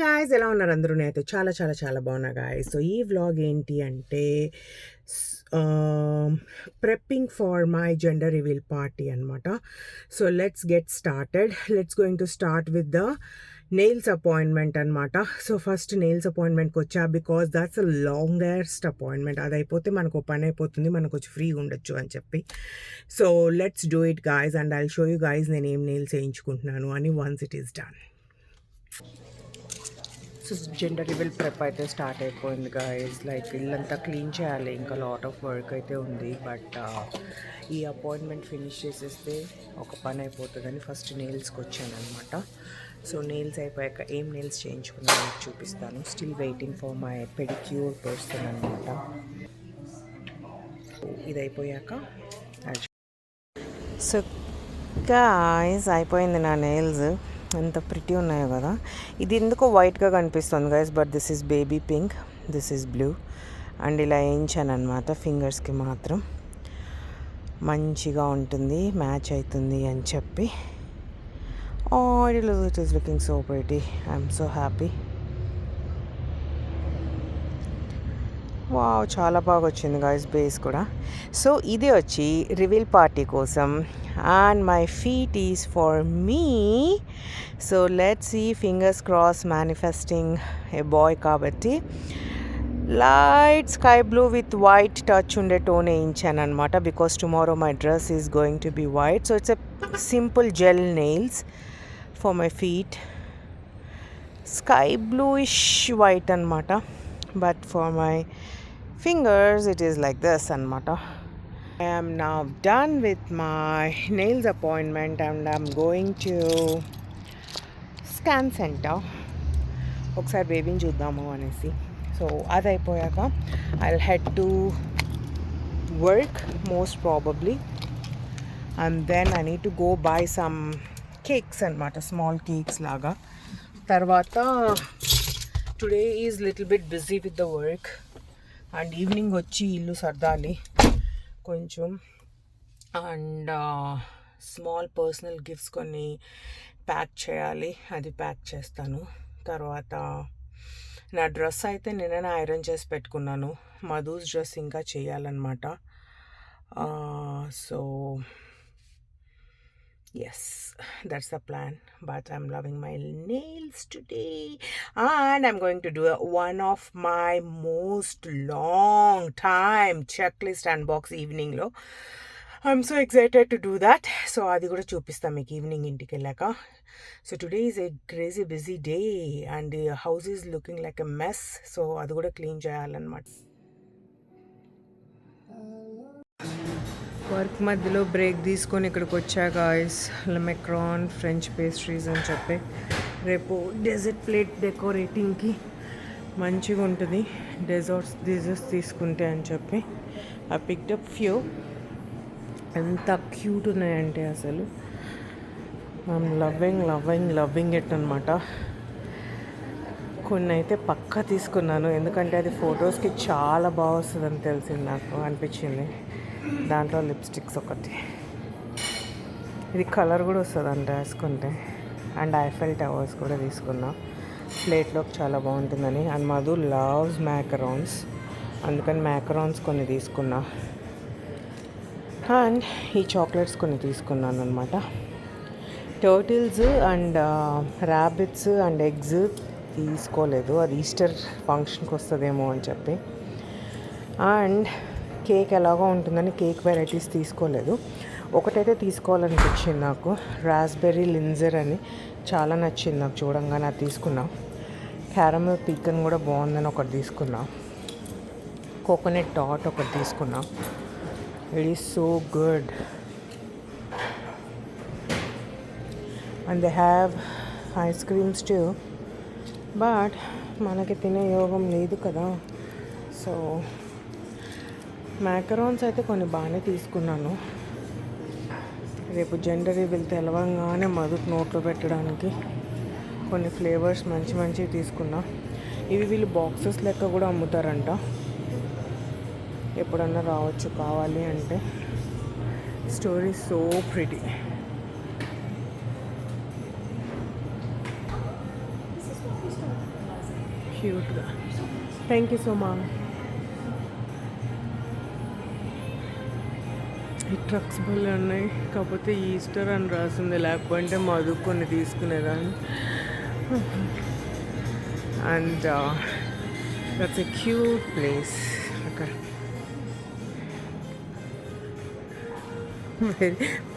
Guys ఎలా ఉన్నారు అందరూ? నేనైతే చాలా చాలా చాలా బాగున్నా గాయ్స్. సో ఈ వ్లాగ్ ఏంటి అంటే prepping for my gender reveal party అనమాట. So let's get started. Let's going to start with the nails appointment అనమాట. సో ఫస్ట్ నెయిల్స్ అపాయింట్మెంట్కి వచ్చా because that's a longest appointment. అది అయిపోతే మనకు పని అయిపోతుంది, మనకు వచ్చి ఫ్రీగా ఉండొచ్చు అని చెప్పి. So let's do it guys and I'll show you guys నేను ఏం నెయిల్స్ వేయించుకుంటున్నాను అని once it is done. So gender reveal prep అయితే స్టార్ట్ అయిపోయింది గాయస్. లైక్ ఇల్లంతా క్లీన్ చేయాలి, ఇంకా లాట్ ఆఫ్ వర్క్ అయితే ఉంది. బట్ ఈ అపాయింట్మెంట్ ఫినిష్ చేసేస్తే ఒక పని అయిపోతుందని ఫస్ట్ నెయిల్స్కి వచ్చాను అనమాట. సో నెయిల్స్ అయిపోయాక ఏం నెయిల్స్ చేయించుకున్నాను చూపిస్తాను. Still waiting for my pedicure person అనమాట. ఇది అయిపోయాక సో గాయ్స్ అయిపోయింది నా నెయిల్స్. ఎంత ప్రిటీ ఉన్నాయో కదా. ఇది ఎందుకో వైట్గా కనిపిస్తుంది guys, but this is baby pink, this is blue. And ఇలా వేయించాను అనమాట. ఫింగర్స్కి మాత్రం మంచిగా ఉంటుంది, మ్యాచ్ అవుతుంది అని చెప్పి. It is looking so pretty. I'm so happy. Wow, చాలా బాగా వచ్చింది గాయస్ బేస్ కూడా. సో ఇది వచ్చి రివీల్ పార్టీ కోసం and my feet is for me. So let's see, fingers cross, manifesting a boy కాబట్టి light sky blue with white touch ఉండే tone వేయించాను అనమాట. Because tomorrow my dress is going to be white. So it's a simple gel nails for my feet. Sky bluish white అనమాట. But for my fingers it is like this anamata. I am now done with my nails appointment and I'm going to scan center. ఒకసారి బేబీని చూద్దాము అనేసి. So అది అయిపోయాక I'll head to work most probably, and then I need to go buy some cakes అనమాట, small cakes లాగా. తర్వాత today is little bit busy with the work and evening వచ్చి ఇల్లు సర్దాలి కొంచెం. అండ్ స్మాల్ పర్సనల్ గిఫ్ట్స్ కొన్ని pack చేయాలి, అది pack చేస్తాను. తర్వాత నా డ్రెస్ అయితే నిన్ననే ఐరన్ చేసి పెట్టుకున్నాను. మధుస్ డ్రెస్ ఇంకా చేయాలన్నమాట. So yes, that's the plan. But I'm loving my nails today and I'm going to do one of my most long time checklist unbox evening lo. I'm so excited to do that. So adi kuda chupista meeku evening intiki ellaka. So today is a crazy busy day and the house is looking like a mess. So adi kuda clean cheyalanamata. Work మధ్యలో break తీసుకొని ఇక్కడికి వచ్చా guys. Macron French pastries అని చెప్పి రేపు dessert plate డెకరేటింగ్కి మంచిగా ఉంటుంది desserts తీసుకుంటే అని చెప్పి ఐ పిక్డ్ అప్ ఫ్యూ. ఎంత క్యూట్ ఉన్నాయంటే అసలు ఐఎమ్ లవ్వింగ్ ఇట్ అనమాట. కొన్ని అయితే పక్కా తీసుకున్నాను ఎందుకంటే అది ఫొటోస్కి చాలా బాగా వస్తుందని తెలిసింది, నాకు అనిపించింది. దాంట్లో లిప్స్టిక్స్ ఒకటి, ఇది కలర్ కూడా వస్తుంది అంట వేసుకుంటే. అండ్ ఐఫెల్ టవర్స్ కూడా తీసుకున్నా, ప్లేట్లోకి చాలా బాగుంటుందని. అండ్ మధు లవ్స్ మ్యాకరాన్స్, అందుకని మ్యాకరాన్స్ కొన్ని తీసుకున్నా. అండ్ ఈ చాక్లెట్స్ కొన్ని తీసుకున్నాను అనమాట. Turtles and rabbits and eggs తీసుకోలేదు, అది ఈస్టర్ ఫంక్షన్కి వస్తుందేమో అని చెప్పి. అండ్ కేక్ ఎలాగో ఉంటుందని కేక్ వెరైటీస్ తీసుకోలేదు. ఒకటైతే తీసుకోవాలనిపించింది నాకు, రాస్బెర్రీ లింజర్ అని చాలా నచ్చింది నాకు చూడంగానే, అది తీసుకున్నా. క్యారమెల్ పీకన్ కూడా బాగుందని ఒకటి తీసుకున్నా. కోకోనట్ డాట్ ఒకటి తీసుకున్నా. It is so good. And they have eyes creams two, but మనకి తినే యోగం లేదు కదా. సో మ్యాకరాన్స్ అయితే కొన్ని బాగానే తీసుకున్నాను. రేపు జెండర్ రివీల్ తెలవంగానే మధుకు నోట్లో పెట్టడానికి కొన్ని ఫ్లేవర్స్ మంచివి తీసుకున్నా. ఇవి వీళ్ళు బాక్సెస్ లెక్క కూడా అమ్ముతారంట, ఎప్పుడన్నా రావచ్చు కావాలి అంటే. Story so pretty. క్యూట్గా. Thank you so much. ఈ ట్రక్స్ భలే ఉన్నాయి, కాకపోతే ఈస్టర్ అని రాసింది, లేకపోతే మధు కొన్ని తీసుకునేదాన్ని. And that's a cute place అక్కడ.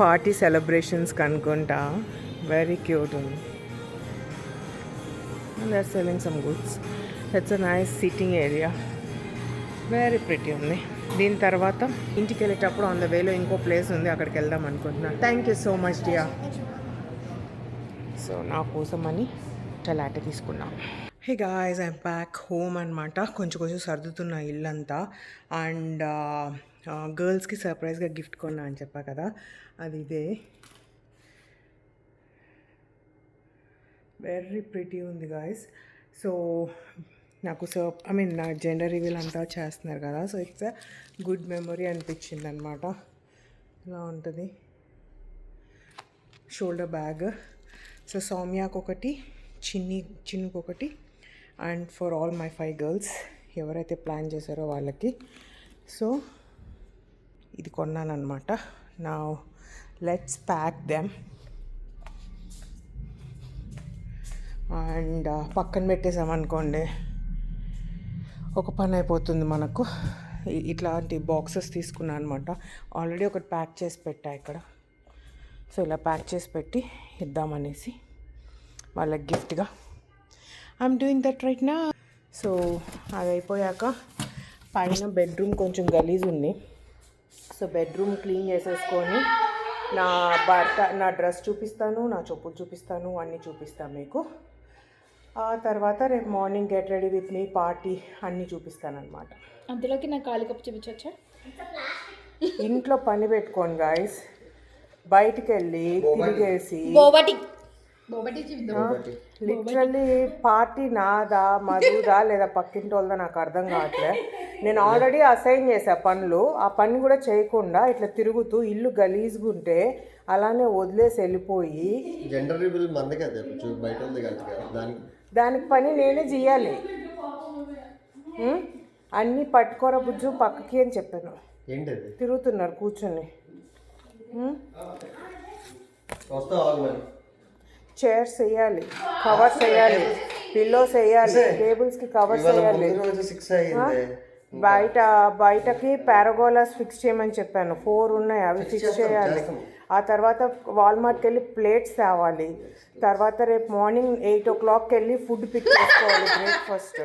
పార్టీ సెలబ్రేషన్స్కి అనుకుంటా, వెరీ క్యూట్ ఉంది. They are selling some goods. That's a nice sitting area, very pretty ఉంది. దీని తర్వాత ఇంటికి వెళ్ళేటప్పుడు ఆన్ ద వేలో ఇంకో ప్లేస్ ఉంది, అక్కడికి వెళ్దాం అనుకుంటున్నాను. Thank you so much dear. సో నా కోసం అని చలాట తీసుకున్నాం. Hey guys, I'm back home అనమాట. కొంచెం సర్దుతున్న ఇల్లంతా. అండ్ గర్ల్స్కి సర్ప్రైజ్గా గిఫ్ట్ కొన్నా అని చెప్పా కదా, అది ఇదే. వెరీ ప్రిటీ ఉంది గాయస్. సో నాకు నా జెండర్ రివీల్ అంతా చేస్తున్నారు కదా, so it's a good memory అనిపించింది అనమాట. ఇలా ఉంటుంది షోల్డర్ బ్యాగ్. సో సౌమ్యాకు ఒకటి, చిన్నుకు ఒకటి, and for all my 5 girls ఎవరైతే ప్లాన్ చేశారో వాళ్ళకి. సో ఇది కొన్నానమాట. నా లెట్స్ ప్యాక్ దెమ్ అండ్ పక్కన పెట్టేసామనుకోండి, ఒక పని అయిపోతుంది మనకు. ఇట్లాంటి బాక్సెస్ తీసుకున్నాను అనమాట. ఆల్రెడీ ఒకటి ప్యాక్ చేసి పెట్టా ఇక్కడ. సో ఇలా ప్యాక్ చేసి పెట్టి ఇద్దామనేసి వాళ్ళకి గిఫ్ట్గా. ఐఎమ్ డూయింగ్ దట్ రైట్ నా. సో అది అయిపోయాక పైన బెడ్రూమ్ కొంచెం గలీజ్ ఉంది. సో బెడ్రూమ్ క్లీన్ చేసేసుకొని నా డ్రెస్ చూపిస్తాను, నా చెప్పులు చూపిస్తాను, అన్నీ చూపిస్తాను మీకు. ఆ తర్వాత రేపు morning get ready with me party అన్నీ చూపిస్తానమాట. అంతలోకి నా కాలు కప్పు చూపించవచ్చా? ఇంట్లో పని పెట్టుకోండి గాయస్, బయటికి వెళ్ళి తిరిగేసి లిటరల్లీ పార్టీ నాదా, మధుదా, లేదా పక్కింటి వాళ్ళదా నాకు అర్థం కావట్లే. నేను ఆల్రెడీ అసైన్ చేసా పనులు, ఆ పని కూడా చేయకుండా ఇట్లా తిరుగుతూ ఇల్లు గలీజ్గా ఉంటే అలానే వదిలేసి వెళ్ళిపోయి దానికి పని నేనే చేయాలి. అన్నీ పట్టుకోర బుజ్జు పక్కకి అని చెప్పాను. తిరుగుతున్నారు కూర్చొని. చైర్స్ వేయాలి, కవర్స్ వేయాలి, పిల్లోస్ వేయాలి, టేబుల్స్కి కవర్స్ వేయాలి. బయటకి పారాగోలాస్ ఫిక్స్ చేయమని చెప్పాను, 4 ఉన్నాయి, అవి ఫిక్స్ చేయాలి. ఆ తర్వాత వాల్మార్ట్కి వెళ్ళి ప్లేట్స్ తేవాలి. తర్వాత రేపు మార్నింగ్ 8 o'clockకి వెళ్ళి ఫుడ్ పిక్ చేసుకోవాలి, బ్రేక్ఫాస్ట్.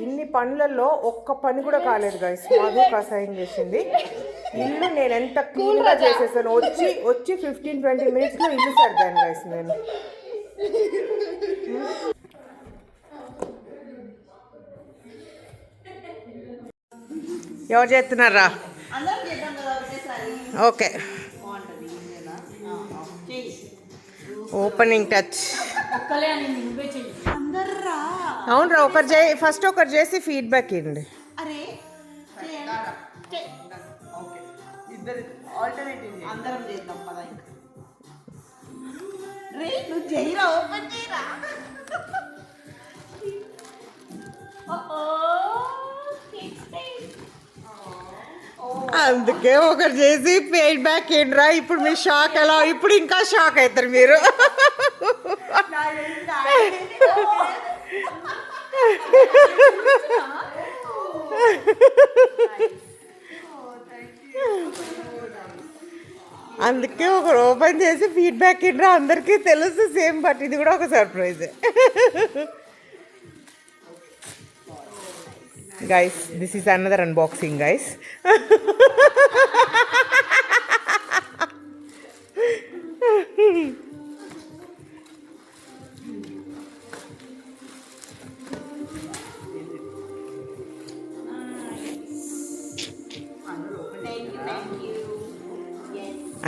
ఇన్ని పనులలో ఒక్క పని కూడా కాలేదు గైస్. మాకు అసైన్ చేసింది. ఇల్లు నేను ఎంత క్లీన్గా చేసేసాను, వచ్చి 15-20 minutesలో ఇల్లు సర్దాను గైస్ నేను. ఎవరు చేస్తున్నారా? Okay, opening touch. అవునరా, ఫస్ట్ ఒకరు చేసి ఫీడ్బ్యాక్ ఇవ్వండి. అందుకే ఒకరు చేసి ఫీడ్బ్యాక్ ఏంట్రా. ఇప్పుడు మీ షాక్ ఎలా, ఇప్పుడు ఇంకా షాక్ అవుతారు మీరు. అందుకే ఒకరు ఓపెన్ చేసి ఫీడ్బ్యాక్ ఏంట్రా, అందరికీ తెలుసు సేమ్, బట్ ఇది కూడా ఒక surprise. Guys, this is another unboxing, guys.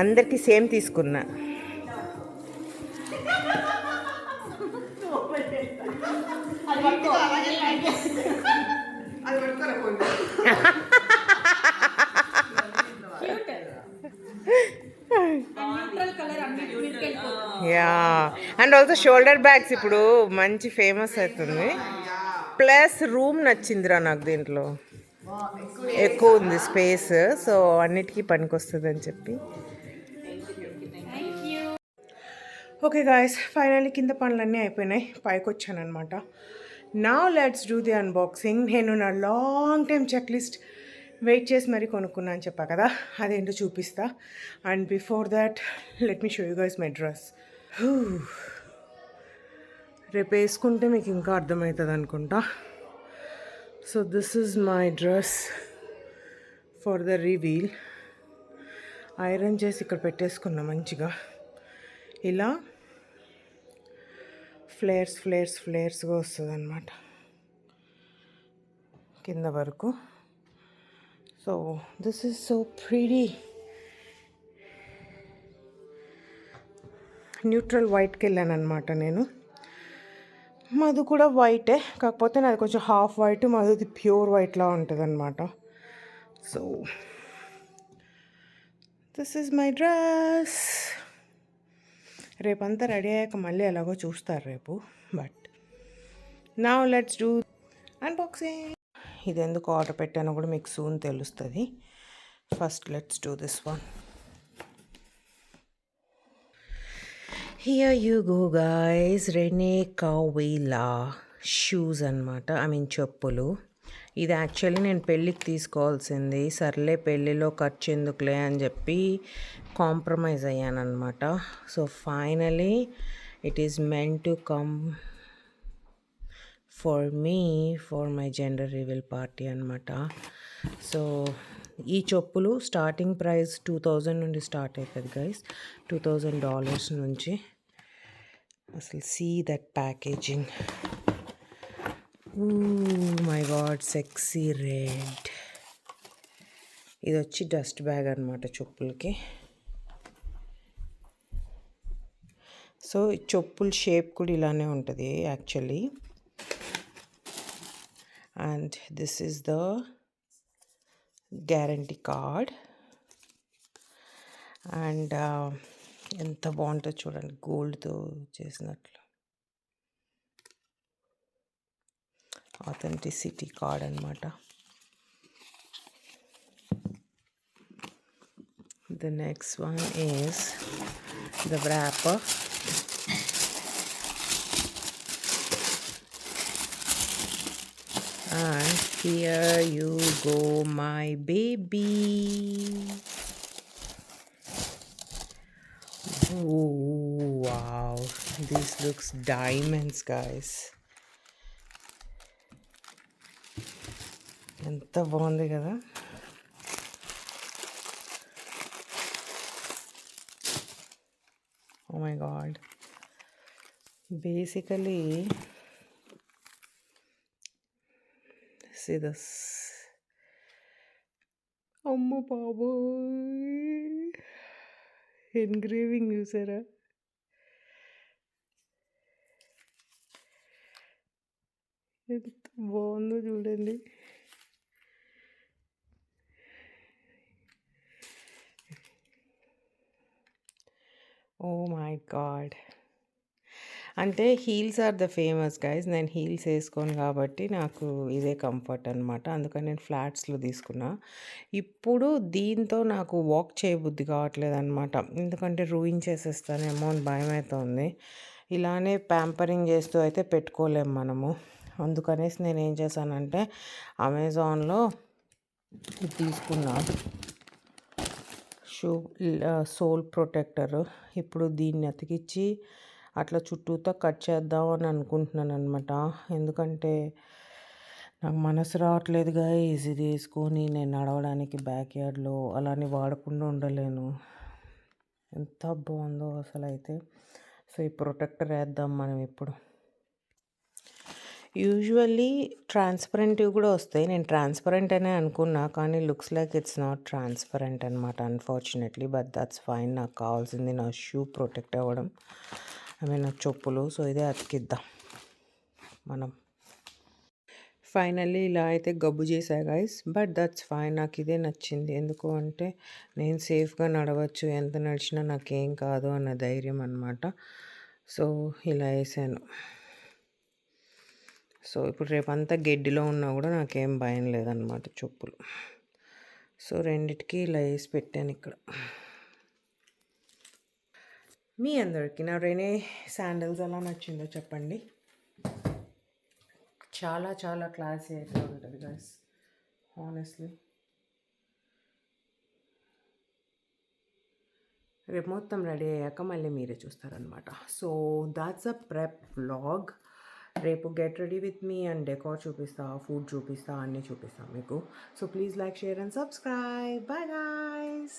అందరికి సేమ్ తీసుకున్నా. Yeah, and also shoulder bags ఇప్పుడు మంచి ఫేమస్ అవుతుంది. ప్లస్ రూమ్ నచ్చిందిరా నాకు దీంట్లో. ఎక్కువ ఉంది స్పేస్, సో అన్నిటికీ పనికొస్తుంది అని చెప్పి. ఓకే గాయస్, ఫైనల్లీ కింద పనులన్నీ అయిపోయినాయి, పైకి వచ్చానమాట. Now let's do the unboxing. నేను నా long time check list wait చేసి మరీ కొనుక్కున్నా అని చెప్పా కదా, అదేంటో చూపిస్తా. And before that let me show you guys my dress. రేపు వేసుకుంటే మీకు ఇంకా అర్థమవుతుంది అనుకుంటా. So this is my dress for the reveal. Iron చేసి ఇక్కడ పెట్టేసుకున్నా మంచిగా. ఇలా ఫ్లేర్స్గా వస్తుంది అన్నమాట కింద వరకు. So this is so pretty. Neutral వైట్కి వెళ్ళాను అనమాట నేను. మధు కూడా వైటే, కాకపోతే నాది కొంచెం హాఫ్ వైట్, మధుది ప్యూర్ వైట్లా ఉంటుంది అనమాట. So this is my dress. రేపంతా రెడీ అయ్యాక మళ్ళీ ఎలాగో చూస్తారు రేపు. But now let's do unboxing. ఇది ఎందుకు ఆర్డర్ పెట్టానో కూడా మీకు సూన్ తెలుస్తుంది. First let's do this one. Here you go guys, రెనే కౌవిలా షూస్ అనమాట, ఐ మీన్ చెప్పులు. ఇది యాక్చువల్లీ నేను పెళ్ళికి తీసుకోవాల్సింది, సర్లే పెళ్ళిలో ఖర్చు ఎందుకులే అని చెప్పి కాంప్రమైజ్ అయ్యానమాట. So finally it is meant to come for me for my gender reveal party అనమాట. సో ఈ చెప్పులు స్టార్టింగ్ ప్రైస్ 2000 నుండి స్టార్ట్ అవుతుంది గైస్, $2000 నుంచి. అసలు see that packaging, my God, sexy red. ఇది వచ్చి డస్ట్ బ్యాగ్ అనమాట చెప్పులకి. సో చెప్పుల షేప్ కూడా ఇలానే ఉంటుంది actually. And this is the guarantee card. And ఎంత బాగుంటుందో చూడండి, గోల్డ్తో చేసినట్లు. ఆథెంటిసిటీ కార్డ్ అనమాట. The next one is the wrapper. And here you go, my baby. Oh, wow. This looks diamonds, guys. ఎంత బాగుంది కదా. Oh my god. Basically, see this. అమ్మ బాబోయ్, ఎన్గ్రేవింగ్ చూసారా? ఎంత బాగుందో చూడండి. Oh my god. అంటే heels are the famous guys. నేను హీల్స్ వేసుకోను కాబట్టి నాకు ఇదే కంఫర్ట్ అనమాట. అందుకని నేను ఫ్లాట్స్లో తీసుకున్నా. ఇప్పుడు దీంతో నాకు వాక్ చేయబుద్ధి కావట్లేదు అనమాట, ఎందుకంటే రూయిన్ చేసేస్తానేమో అని భయం అవుతుంది. ఇలానే ప్యాంపరింగ్ చేస్తూ అయితే పెట్టుకోలేము మనము. అందుకనేసి నేను ఏం చేశానంటే అమెజాన్లో ఇది తీసుకున్నా, షూ సోల్ ప్రొటెక్టర్. ఇప్పుడు దీన్ని అతికిచ్చి అట్లా చుట్టూతో కట్ చేద్దామని అనుకుంటున్నాను అనమాట. ఎందుకంటే నాకు మనసు రావట్లేదుగా ఇది తీసుకొని నేను నడవడానికి బ్యాక్ యార్డ్లో అలానే వాడకుండా ఉండలేను. ఎంత బాగుందో అసలు అయితే. సో ఈ ప్రొటెక్టర్ వేద్దాం మనం ఇప్పుడు. యూజువల్లీ ట్రాన్స్పరెంట్వి కూడా వస్తాయి. నేను ట్రాన్స్పరెంట్ అనే అనుకున్నా, కానీ looks like it's not transparent అనమాట అన్ఫార్చునేట్లీ. But that's fine. నాకు కావాల్సింది నా షూ ప్రొటెక్ట్ అవ్వడం, ఐ మీన్ నా చెప్పులు. సో ఇదే అతికిద్దాం మనం. ఫైనల్లీ ఇలా అయితే గబ్బు చేశా గైస్, బట్ దట్స్ ఫైన్. నాకు ఇదే నచ్చింది. ఎందుకు అంటే నేను సేఫ్గా నడవచ్చు, ఎంత నడిచినా నాకేం కాదు అన్న ధైర్యం అనమాట. సో ఇలా వేసాను. సో ఇప్పుడు రేపంతా గడ్డిలో ఉన్నా కూడా నాకేం భయం లేదనమాట చెప్పులు. సో రెండిటికి ఇలా వేసి పెట్టాను ఇక్కడ. మీ అందరికీ నా రెనే శాండల్స్ ఎలా నచ్చిందో చెప్పండి. చాలా చాలా క్లాసీ అయితే ఉంటుంది గైస్, హానెస్ట్లీ. రేపు మొత్తం రెడీ అయ్యాక మళ్ళీ మీరే చూస్తారనమాట. So that's a prep vlog. రేపు get ready with me and decor చూపిస్తా, ఫుడ్ చూపిస్తా, అన్నీ చూపిస్తా మీకు. So please like, share and subscribe. Bye guys.